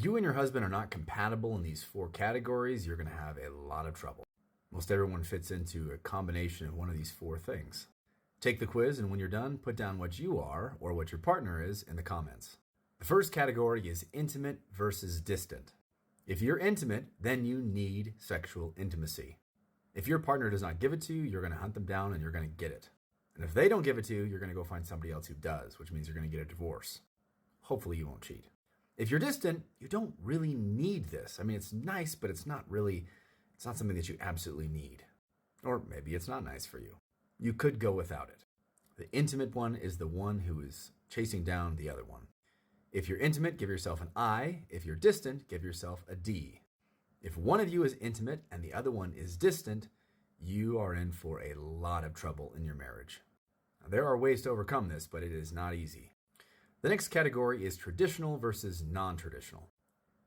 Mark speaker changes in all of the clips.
Speaker 1: you and your husband are not compatible in these 4 categories, you're going to have a lot of trouble. Most everyone fits into a combination of one of these 4 things. Take the quiz, and when you're done, put down what you are or what your partner is in the comments. The first category is intimate versus distant. If you're intimate, then you need sexual intimacy. If your partner does not give it to you, you're going to hunt them down and you're going to get it. And if they don't give it to you, you're going to go find somebody else who does, which means you're going to get a divorce. Hopefully you won't cheat. If you're distant, you don't really need this. I mean, it's nice, but it's not something that you absolutely need. Or maybe it's not nice for you. You could go without it. The intimate one is the one who is chasing down the other one. If you're intimate, give yourself an I. If you're distant, give yourself a D. If one of you is intimate and the other one is distant, you are in for a lot of trouble in your marriage. Now, there are ways to overcome this, but it is not easy. The next category is traditional versus non-traditional.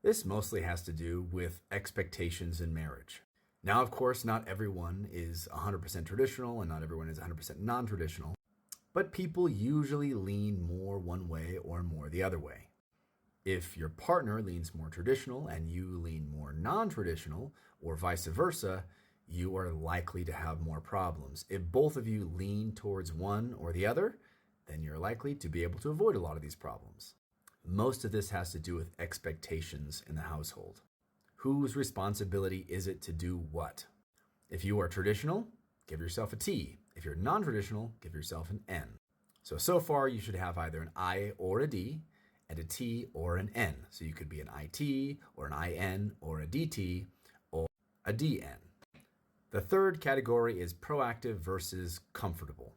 Speaker 1: This mostly has to do with expectations in marriage. Now, of course, not everyone is 100% traditional and not everyone is 100% non-traditional, but people usually lean more one way or more the other way. If your partner leans more traditional and you lean more non-traditional, or vice versa, you are likely to have more problems. If both of you lean towards one or the other, then you're likely to be able to avoid a lot of these problems. Most of this has to do with expectations in the household. Whose responsibility is it to do what? If you are traditional, give yourself a T. If you're non-traditional, give yourself an N. So far you should have either an I or a D, and a T or an N. So you could be an IT or an IN or a DT or a DN. The third category is proactive versus comfortable.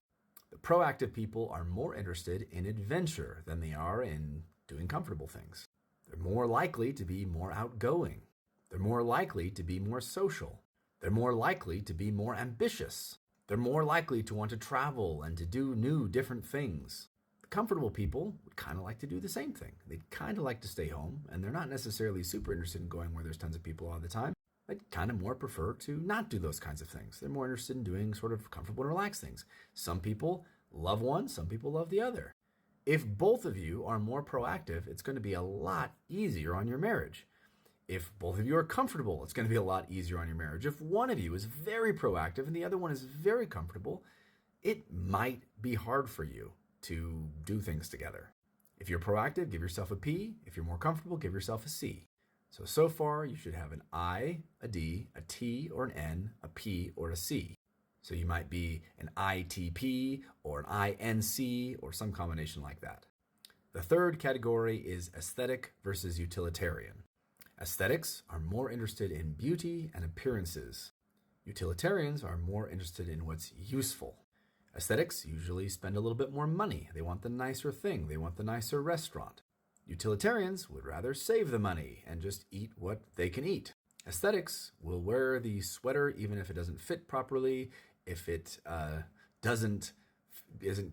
Speaker 1: The proactive people are more interested in adventure than they are in doing comfortable things. They're more likely to be more outgoing. They're more likely to be more social. They're more likely to be more ambitious. They're more likely to want to travel and to do new, different things. The comfortable people would kind of like to do the same thing. They'd kind of like to stay home, and they're not necessarily super interested in going where there's tons of people all the time. They'd kind of more prefer to not do those kinds of things. They're more interested in doing sort of comfortable and relaxed things. Some people love one, some people love the other. If both of you are more proactive, it's going to be a lot easier on your marriage. If both of you are comfortable, it's going to be a lot easier on your marriage. If one of you is very proactive and the other one is very comfortable, it might be hard for you to do things together. If you're proactive, give yourself a P. If you're more comfortable, give yourself a C. So far, you should have an I, a D, a T or an N, a P or a C. So you might be an ITP or an INC or some combination like that. The third category is aesthetic versus utilitarian. Aesthetics are more interested in beauty and appearances. Utilitarians are more interested in what's useful. Aesthetics usually spend a little bit more money. They want the nicer thing. They want the nicer restaurant. Utilitarians would rather save the money and just eat what they can eat. Aesthetics will wear the sweater even if it doesn't fit properly, if it isn't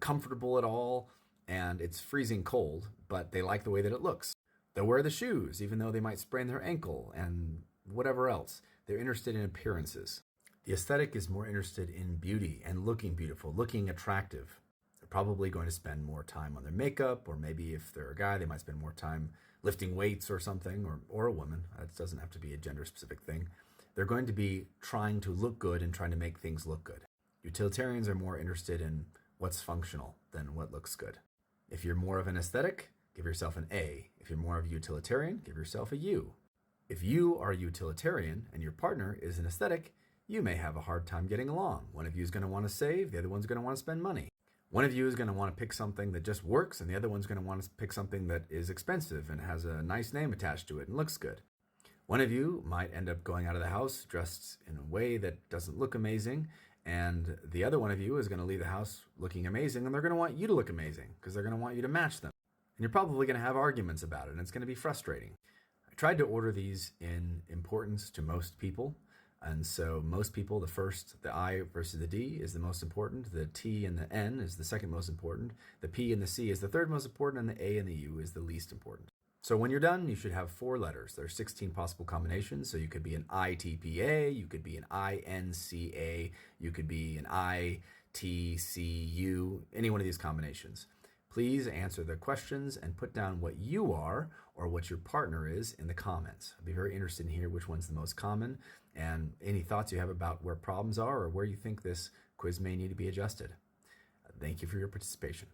Speaker 1: comfortable at all, and it's freezing cold, but they like the way that it looks. They'll wear the shoes even though they might sprain their ankle and whatever else. They're interested in appearances. The aesthetic is more interested in beauty and looking beautiful, looking attractive. They're probably going to spend more time on their makeup, or maybe if they're a guy, they might spend more time lifting weights or something, or a woman. That doesn't have to be a gender-specific thing. They're going to be trying to look good and trying to make things look good. Utilitarians are more interested in what's functional than what looks good. If you're more of an aesthetic, give yourself an A. If you're more of a utilitarian, give yourself a U. If you are a utilitarian and your partner is an aesthetic, you may have a hard time getting along. One of you is going to want to save, the other one's going to want to spend money. One of you is going to want to pick something that just works, and the other one's going to want to pick something that is expensive and has a nice name attached to it and looks good. One of you might end up going out of the house dressed in a way that doesn't look amazing, and the other one of you is going to leave the house looking amazing, and they're going to want you to look amazing because they're going to want you to match them. And you're probably going to have arguments about it, and it's going to be frustrating. I tried to order these in importance to most people. And so most people, the I versus the D is the most important. The T and the N is the second most important. The P and the C is the third most important. And the A and the U is the least important. So when you're done, you should have 4 letters. There are 16 possible combinations. So you could be an ITPA, you could be an INCA, you could be an ITCU, any one of these combinations. Please answer the questions and put down what you are or what your partner is in the comments. I'd be very interested in hear which one's the most common and any thoughts you have about where problems are or where you think this quiz may need to be adjusted. Thank you for your participation.